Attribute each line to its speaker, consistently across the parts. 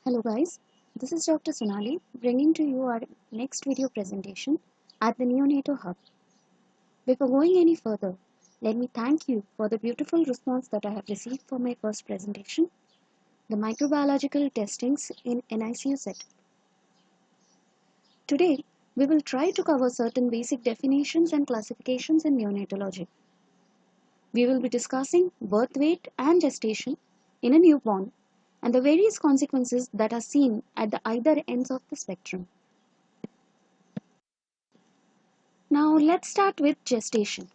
Speaker 1: Hello guys, this is Dr. Sonali bringing to you our next video presentation at the Neonatal Hub. Before going any further, let me thank you for the beautiful response that I have received for my first presentation, the microbiological testings in NICU set. Today, we will try to cover certain basic definitions and classifications in neonatology. We will be discussing birth weight and gestation in a newborn and the various consequences that are seen at the either ends of the spectrum. Now let's start with gestation.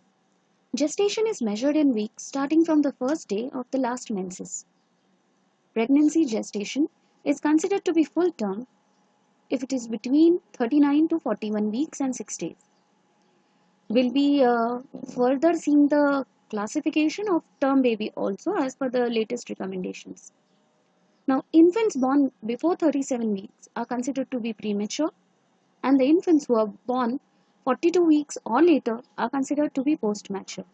Speaker 1: Gestation is measured in weeks starting from the first day of the last menses. Pregnancy gestation is considered to be full term if it is between 39 to 41 weeks and 6 days. We'll be further seeing the classification of term baby also as per the latest recommendations. Now, infants born before 37 weeks are considered to be premature, and the infants who are born 42 weeks or later are considered to be post-mature.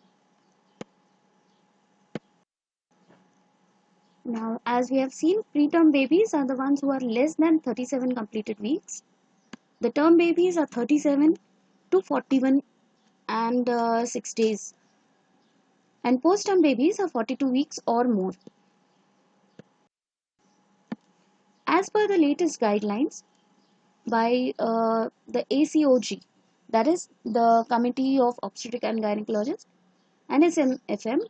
Speaker 1: Now, as we have seen, preterm babies are the ones who are less than 37 completed weeks. The term babies are 37 to 41 and 6 days. And post-term babies are 42 weeks or more. As per the latest guidelines by the ACOG, that is the Committee of Obstetric and Gynecologists, and SMFM,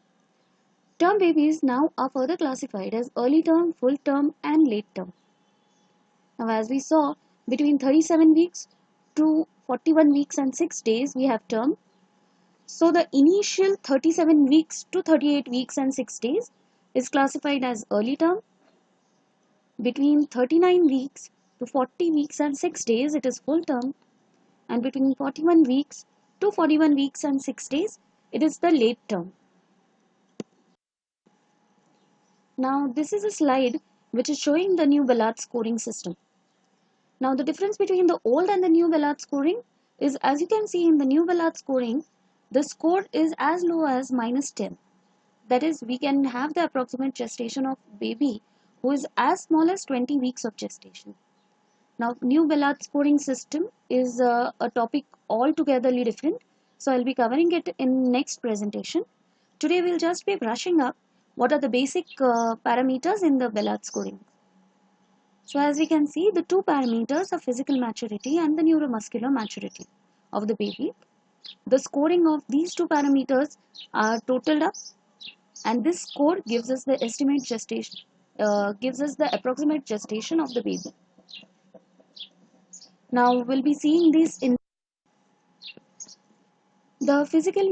Speaker 1: term babies now are further classified as early term, full term, and late term. Now, as we saw, between 37 weeks to 41 weeks and 6 days, we have term. So, the initial 37 weeks to 38 weeks and 6 days is classified as early term. Between 39 weeks to 40 weeks and 6 days, it is full term. And between 41 weeks to 41 weeks and 6 days, it is the late term. Now, this is a slide which is showing the new Ballard scoring system. Now, the difference between the old and the new Ballard scoring is, as you can see in the new Ballard scoring, the score is as low as -10. That is, we can have the approximate gestation of baby who is as small as 20 weeks of gestation. Now, new Ballard scoring system is a topic altogether different, so I'll be covering it in next presentation. Today, we'll just be brushing up what are the basic parameters in the Ballard scoring. So as we can see, the two parameters are physical maturity and the neuromuscular maturity of the baby. The scoring of these two parameters are totaled up, and this score gives us the estimate gestation, gives us the approximate gestation of the baby. Now we'll be seeing this in the physical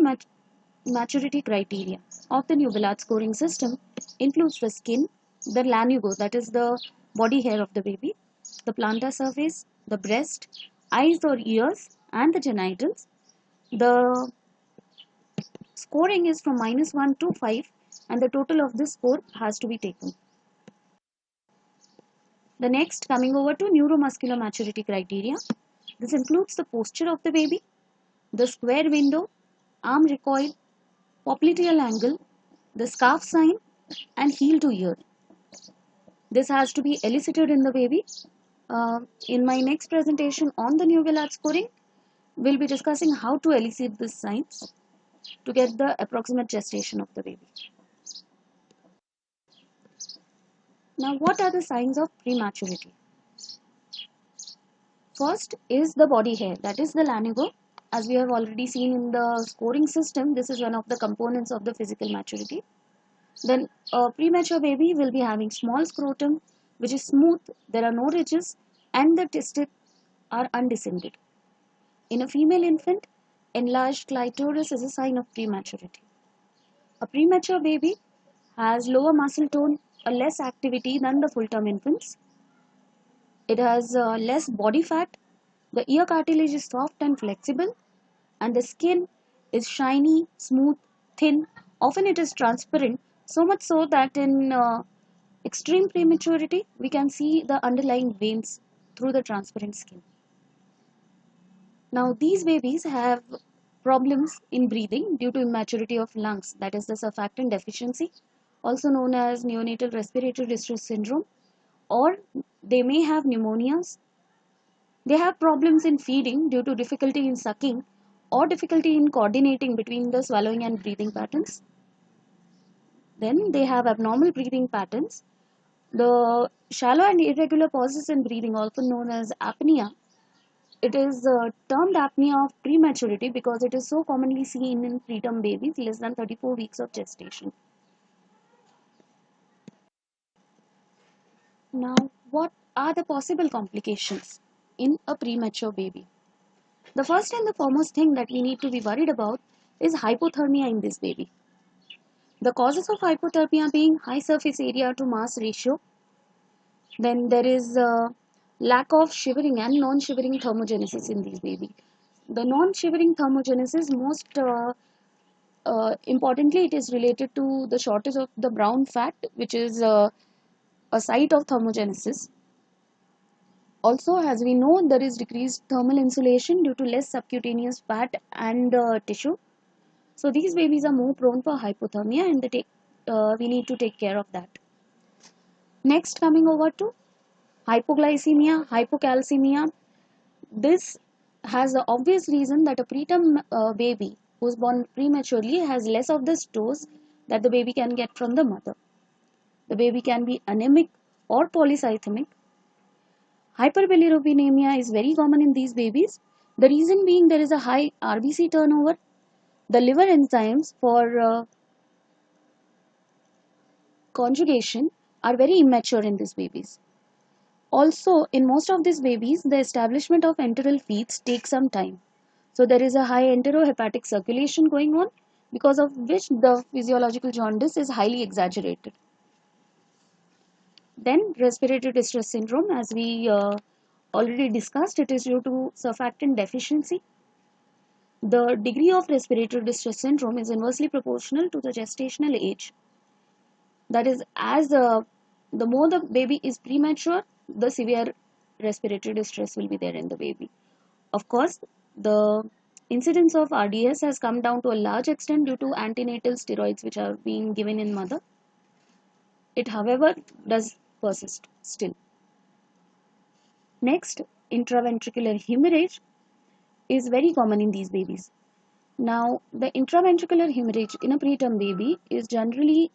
Speaker 1: maturity criteria of the new Ballard scoring system includes the skin, the lanugo, that is the body hair of the baby, the plantar surface, the breast, eyes or ears, and the genitals. The scoring is from -1 to 5, and the total of this score has to be taken. The next, coming over to neuromuscular maturity criteria. This includes the posture of the baby, the square window, arm recoil, popliteal angle, the scarf sign, and heel to ear. This has to be elicited in the baby. In my next presentation on the new Ballard scoring, we'll be discussing how to elicit these signs to get the approximate gestation of the baby. Now, what are the signs of prematurity? First is the body hair, that is the lanugo. As we have already seen in the scoring system, this is one of the components of the physical maturity. Then a premature baby will be having small scrotum, which is smooth, there are no ridges, and the testes are undescended. In a female infant, enlarged clitoris is a sign of prematurity. A premature baby has lower muscle tone, a less activity than the full-term infants. It has less body fat, the ear cartilage is soft and flexible, and the skin is shiny, smooth, thin, often it is transparent, so much so that in extreme prematurity, we can see the underlying veins through the transparent skin. Now, these babies have problems in breathing due to immaturity of lungs, that is the surfactant deficiency, also known as neonatal respiratory distress syndrome, or They may have pneumonias. They have problems in feeding due to difficulty in sucking or difficulty in coordinating between the swallowing and breathing patterns. Then they have abnormal breathing patterns. The shallow and irregular pauses in breathing, also known as apnea, it is termed apnea of prematurity because it is so commonly seen in preterm babies less than 34 weeks of gestation. Now, what are the possible complications in a premature baby? The first and the foremost thing that we need to be worried about is hypothermia in this baby. The causes of hypothermia being high surface area to mass ratio, then there is a lack of shivering and non-shivering thermogenesis in this baby. The non-shivering thermogenesis, most importantly, it is related to the shortage of the brown fat, which is a site of thermogenesis. Also, as we know, there is decreased thermal insulation due to less subcutaneous fat and tissue. So these babies are more prone for hypothermia, and we need to take care of that. Next, coming over to hypoglycemia, hypocalcemia. This has the obvious reason that a preterm baby who is born prematurely has less of the stores that the baby can get from the mother. The baby can be anemic or polycythemic. Hyperbilirubinemia is very common in these babies. The reason being there is a high RBC turnover. The liver enzymes for conjugation are very immature in these babies. Also, in most of these babies, the establishment of enteral feeds takes some time. So there is a high enterohepatic circulation going on, because of which the physiological jaundice is highly exaggerated. Then respiratory distress syndrome, as we already discussed, it is due to surfactant deficiency. The degree of respiratory distress syndrome is inversely proportional to the gestational age. That is, as the more the baby is premature, the severe respiratory distress will be there in the baby. Of course, the incidence of RDS has come down to a large extent due to antenatal steroids which are being given in mother. It, however, does persist still. Next, intraventricular hemorrhage is very common in these babies. Now, the intraventricular hemorrhage in a preterm baby is generally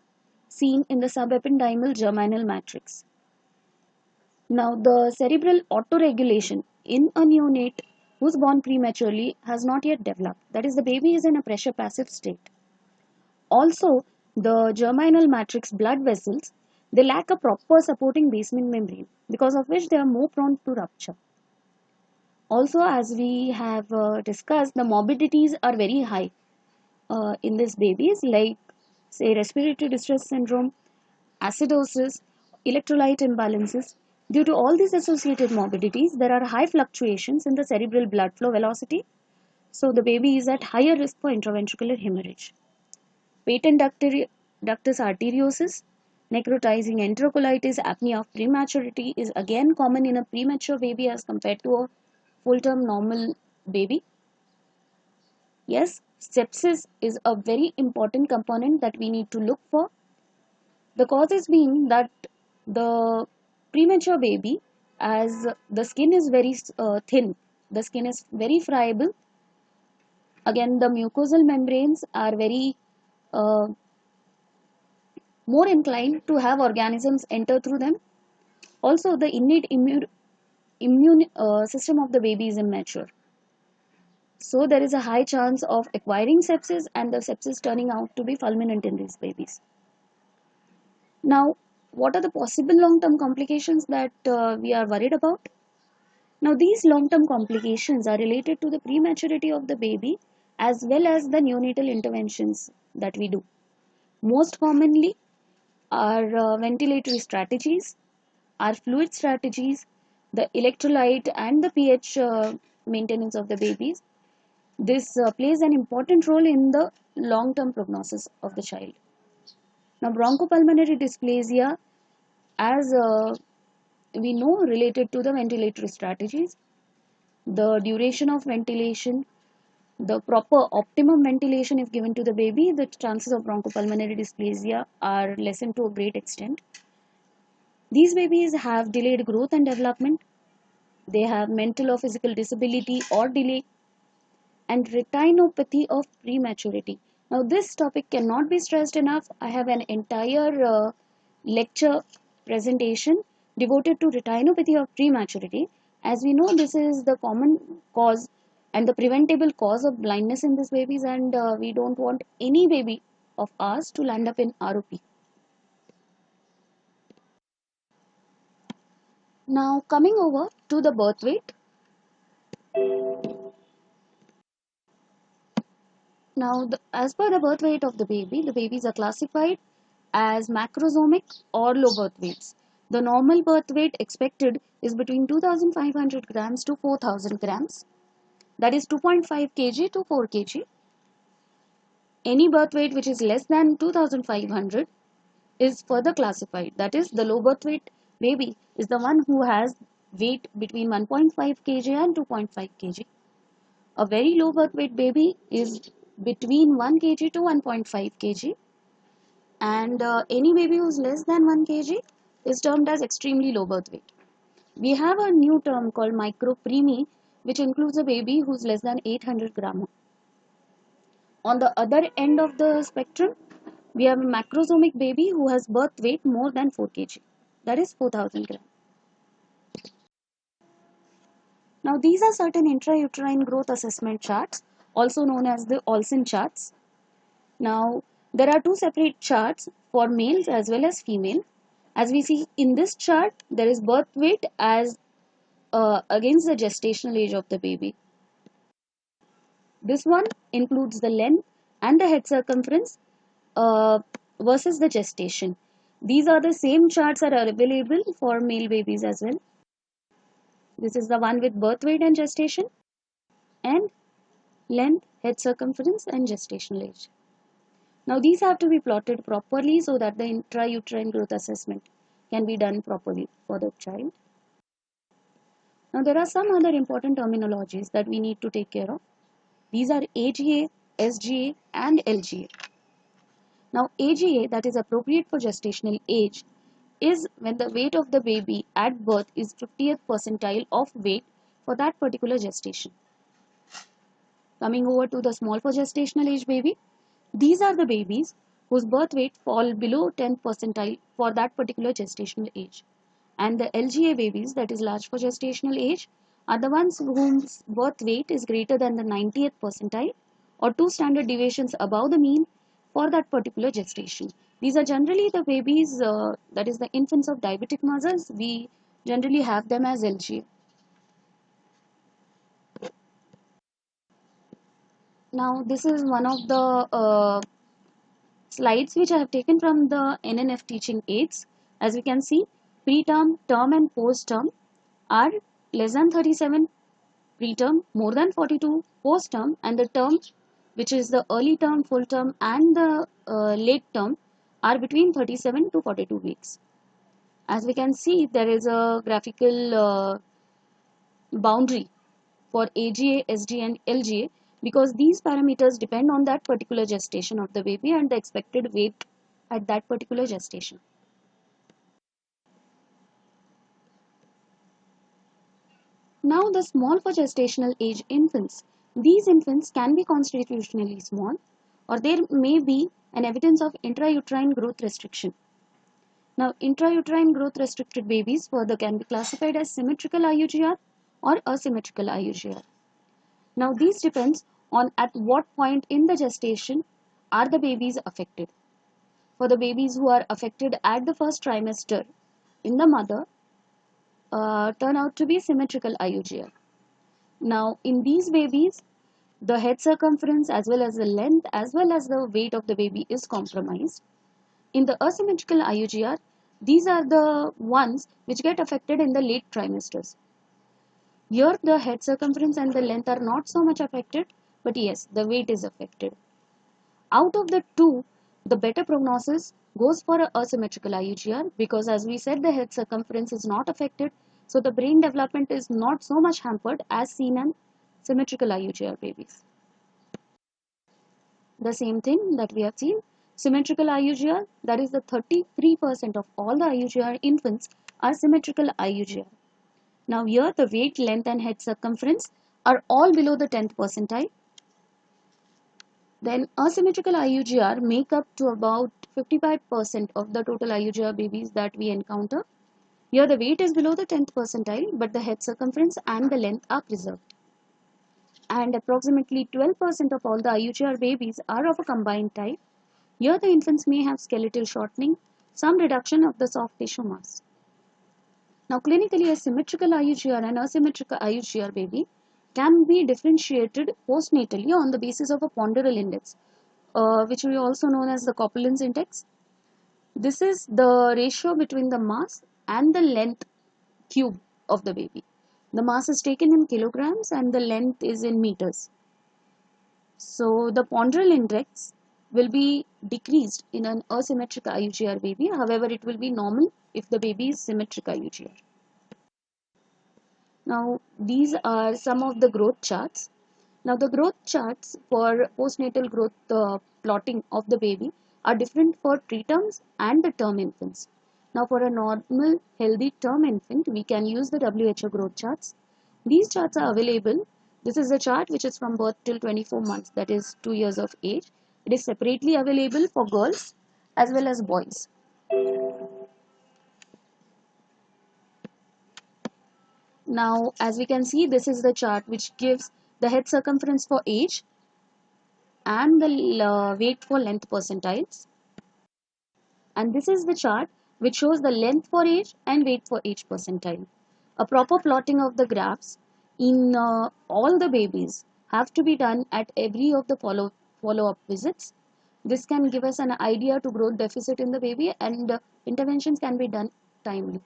Speaker 1: seen in the subependymal germinal matrix. Now, the cerebral autoregulation in a neonate who's born prematurely has not yet developed. That is, the baby is in a pressure passive state. Also, the germinal matrix blood vessels, they lack a proper supporting basement membrane, because of which they are more prone to rupture. Also, as we have discussed, the morbidities are very high in these babies, like say respiratory distress syndrome, acidosis, electrolyte imbalances. Due to all these associated morbidities, there are high fluctuations in the cerebral blood flow velocity. So the baby is at higher risk for intraventricular hemorrhage. Patent ductus arteriosus, necrotizing enterocolitis, apnea of prematurity is again common in a premature baby as compared to a full-term normal baby. Yes, sepsis is a very important component that we need to look for. The causes being that the premature baby, as the skin is very thin, the skin is very friable. Again, the mucosal membranes are very uh, more inclined to have organisms enter through them. Also, the innate immune system of the baby is immature. So, there is a high chance of acquiring sepsis and the sepsis turning out to be fulminant in these babies. Now, what are the possible long-term complications that we are worried about? Now, these long-term complications are related to the prematurity of the baby as well as the neonatal interventions that we do. Most commonly are ventilatory strategies, our fluid strategies, the electrolyte and the pH maintenance of the babies. This plays an important role in the long-term prognosis of the child. Now, bronchopulmonary dysplasia, as we know, related to the ventilatory strategies, the duration of ventilation, the proper optimum ventilation if given to the baby, the chances of bronchopulmonary dysplasia are lessened to a great extent. These babies have delayed growth and development. They have mental or physical disability or delay, and retinopathy of prematurity. Now, this topic cannot be stressed enough. I have an entire lecture presentation devoted to retinopathy of prematurity. As we know, this is the common cause and the preventable cause of blindness in these babies, and we don't want any baby of ours to land up in ROP. Now, coming over to the birth weight. Now, as per the birth weight of the babies are classified as macrosomic or low birth weights. The normal birth weight expected is between 2500 grams to 4000 grams, that is 2.5 kg to 4 kg. Any birth weight which is less than 2500 is further classified, that is the low birth weight baby is the one who has weight between 1.5 kg and 2.5 kg. A very low birth weight baby is between 1 kg to 1.5 kg, and any baby who is less than 1 kg is termed as extremely low birth weight. We have a new term called micropreemie, which includes a baby who is less than 800 gram. On the other end of the spectrum, we have a macrosomic baby who has birth weight more than 4 kg, that is 4000 gram. Now, these are certain intrauterine growth assessment charts, also known as the Olsen charts. Now, there are two separate charts for males as well as female. As we see in this chart, there is birth weight as against the gestational age of the baby. This one includes the length and the head circumference uh, versus the gestation. These are the same charts that are available for male babies as well. This is the one with birth weight and gestation, and length, head circumference, and gestational age. Now, these have to be plotted properly so that the intrauterine growth assessment can be done properly for the child. Now, there are some other important terminologies that we need to take care of. These are AGA, SGA, and LGA. Now, AGA, that is appropriate for gestational age, is when the weight of the baby at birth is 50th percentile of weight for that particular gestation. Coming over to the small for gestational age baby, these are the babies whose birth weight fall below 10th percentile for that particular gestational age. And the LGA babies, that is large for gestational age, are the ones whose birth weight is greater than the 90th percentile or 2 standard deviations above the mean for that particular gestation. These are generally the babies, that is the infants of diabetic mothers. We generally have them as LGA. Now, this is one of the slides which I have taken from the NNF teaching aids. As we can see, preterm, term and post-term are less than 37, preterm more than 42, post-term and the term which is the early term, full term and the late term are between 37 to 42 weeks. As we can see, there is a graphical boundary for AGA, SGA and LGA because these parameters depend on that particular gestation of the baby and the expected weight at that particular gestation. Now, the small for gestational age infants. These infants can be constitutionally small or there may be an evidence of intrauterine growth restriction. Now, intrauterine growth restricted babies further can be classified as symmetrical IUGR or asymmetrical IUGR. Now, these depends on at what point in the gestation are the babies affected. For the babies who are affected at the first trimester in the mother, turn out to be symmetrical IUGR. Now, in these babies, the head circumference as well as the length as well as the weight of the baby is compromised. In the asymmetrical IUGR, these are the ones which get affected in the late trimesters. Here, the head circumference and the length are not so much affected, but yes, the weight is affected. Out of the two, the better prognosis goes for a asymmetrical IUGR because as we said, the head circumference is not affected, so the brain development is not so much hampered as seen in symmetrical IUGR babies. The same thing that we have seen, symmetrical IUGR, that is the 33% of all the IUGR infants asymmetrical IUGR. Now here the weight, length and head circumference are all below the 10th percentile. Then asymmetrical IUGR make up to about 55% of the total IUGR babies that we encounter. Here the weight is below the 10th percentile, but the head circumference and the length are preserved. And approximately 12% of all the IUGR babies are of a combined type. Here the infants may have skeletal shortening, some reduction of the soft tissue mass. Now clinically, a symmetrical IUGR and asymmetrical IUGR baby can be differentiated postnatally on the basis of a ponderal index, which we also known as the Copeland's index. This is the ratio between the mass and the length cube of the baby. The mass is taken in kilograms and the length is in meters. So the ponderal index will be decreased in an asymmetric IUGR baby. However, it will be normal if the baby is symmetric IUGR. Now, these are some of the growth charts. Now, the growth charts for postnatal growth plotting of the baby are different for preterms and the term infants. Now, for a normal, healthy term infant, we can use the WHO growth charts. These charts are available. This is a chart which is from birth till 24 months, that is 2 years of age. It is separately available for girls as well as boys. Now, as we can see, this is the chart which gives the head circumference for age and the weight for length percentiles. And this is the chart which shows the length for age and weight for age percentile. A proper plotting of the graphs in all the babies have to be done at every of the follow-up visits. This can give us an idea to growth deficit in the baby, and interventions can be done timely.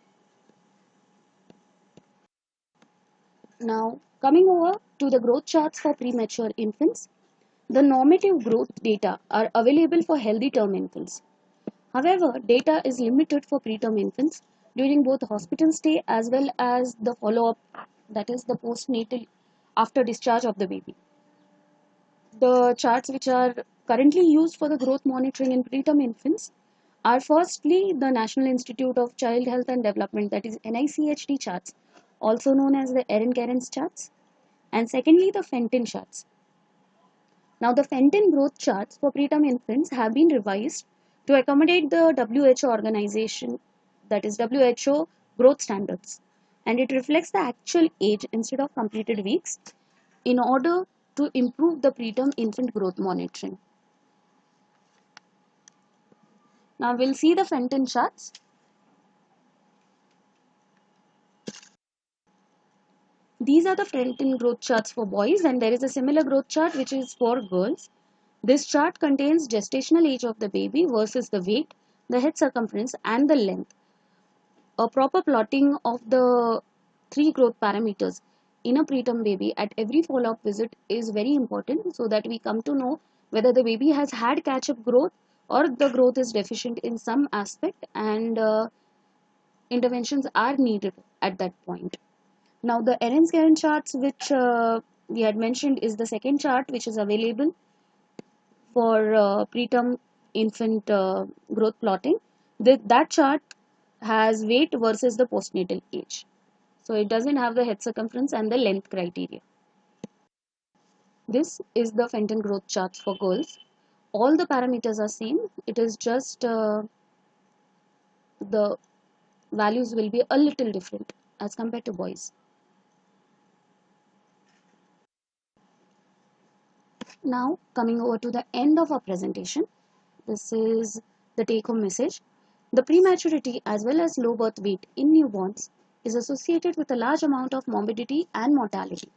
Speaker 1: Now, coming over to the growth charts for premature infants, the normative growth data are available for healthy term infants. However, data is limited for preterm infants during both hospital stay as well as the follow-up, that is the postnatal after discharge of the baby. The charts which are currently used for the growth monitoring in preterm infants are firstly the National Institute of Child Health and Development, that is NICHD charts, also known as the Erin-Cairns charts, and secondly the Fenton charts. Now the Fenton growth charts for preterm infants have been revised to accommodate the WHO organization, that is WHO growth standards, and it reflects the actual age instead of completed weeks in order to improve the preterm infant growth monitoring. Now we'll see the Fenton charts. These are the Fenton growth charts for boys, and there is a similar growth chart which is for girls. This chart contains gestational age of the baby versus the weight, the head circumference and the length. A proper plotting of the 3 growth parameters in a preterm baby at every follow-up visit is very important, so that we come to know whether the baby has had catch-up growth or the growth is deficient in some aspect, and interventions are needed at that point. Now the Erin-Cairns charts which we had mentioned is the second chart which is available for preterm infant growth plotting. That chart has weight versus the postnatal age. So it doesn't have the head circumference and the length criteria. This is the Fenton growth chart for girls. All the parameters are same. It is just the values will be a little different as compared to boys. Now coming over to the end of our presentation, this is the take-home message. The prematurity as well as low birth weight in newborns is associated with a large amount of morbidity and mortality.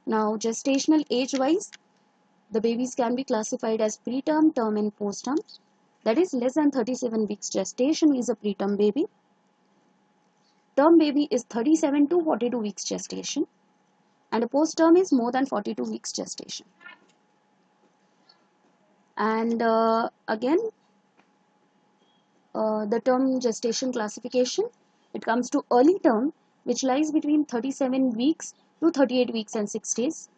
Speaker 1: Now gestational age-wise, the babies can be classified as preterm, term and postterm. That is less than 37 weeks gestation is a preterm baby. Term baby is 37 to 42 weeks gestation, and a postterm is more than 42 weeks gestation. And again, the term gestation classification, it comes to early term, which lies between 37 weeks to 38 weeks and 6 days.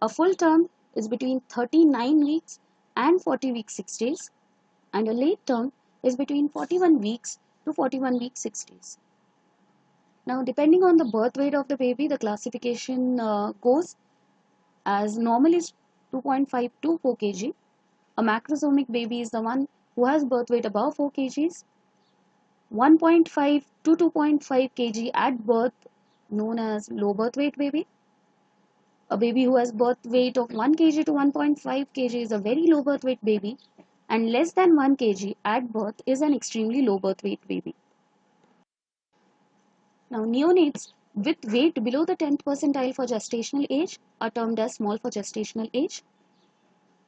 Speaker 1: A full term is between 39 weeks and 40 weeks 6 days, and a late term is between 41 weeks to 41 weeks 6 days. Now, depending on the birth weight of the baby, the classification goes as normal is 2.5 to 4 kg. A macrosomic baby is the one who has birth weight above 4 kgs. 1.5 to 2.5 kg at birth, known as low birth weight baby. A baby who has birth weight of 1 kg to 1.5 kg is a very low birth weight baby, and less than 1 kg at birth is an extremely low birth weight baby. Now, neonates with weight below the 10th percentile for gestational age are termed as small for gestational age.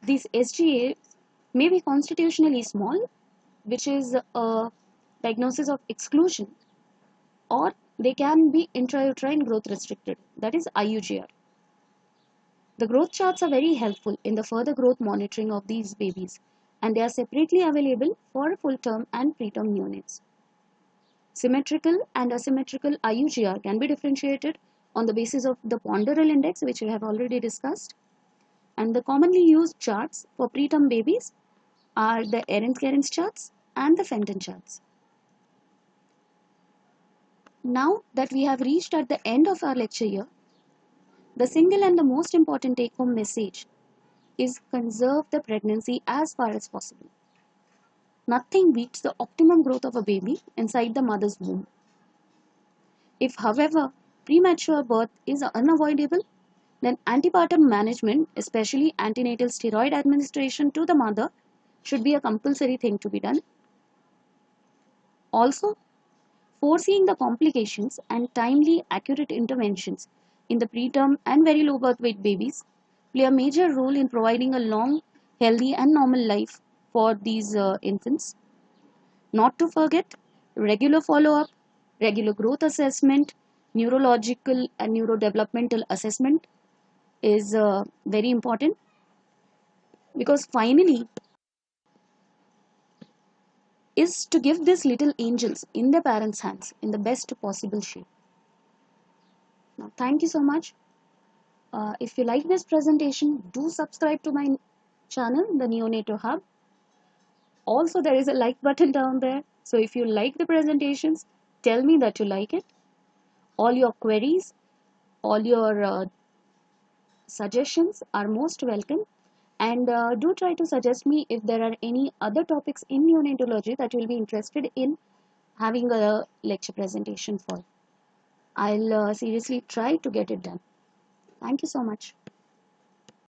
Speaker 1: These SGA may be constitutionally small, which is a diagnosis of exclusion, or they can be intrauterine growth restricted, that is IUGR. The growth charts are very helpful in the further growth monitoring of these babies, and they are separately available for full-term and preterm neonates. Symmetrical and asymmetrical IUGR can be differentiated on the basis of the ponderal index, which we have already discussed. And the commonly used charts for preterm babies are the Ahrens-Kerens charts and the Fenton charts. Now that we have reached at the end of our lecture here, the single and the most important take-home message is conserve the pregnancy as far as possible. Nothing beats the optimum growth of a baby inside the mother's womb. If, however, premature birth is unavoidable, then antepartum management, especially antenatal steroid administration to the mother, should be a compulsory thing to be done. Also, foreseeing the complications and timely accurate interventions in the preterm and very low birth weight babies play a major role in providing a long, healthy and normal life for these infants. Not to forget, regular follow-up, regular growth assessment, neurological and neurodevelopmental assessment is very important, because finally is to give these little angels in their parents' hands in the best possible shape. Now, thank you so much. If you like this presentation, do subscribe to my channel, the Neonatal Hub. Also, there is a like button down there. So if you like the presentations, tell me that you like it. All your queries, all your suggestions are most welcome. And do try to suggest me if there are any other topics in neonatology that you will be interested in having a lecture presentation for. I'll seriously try to get it done. Thank you so much.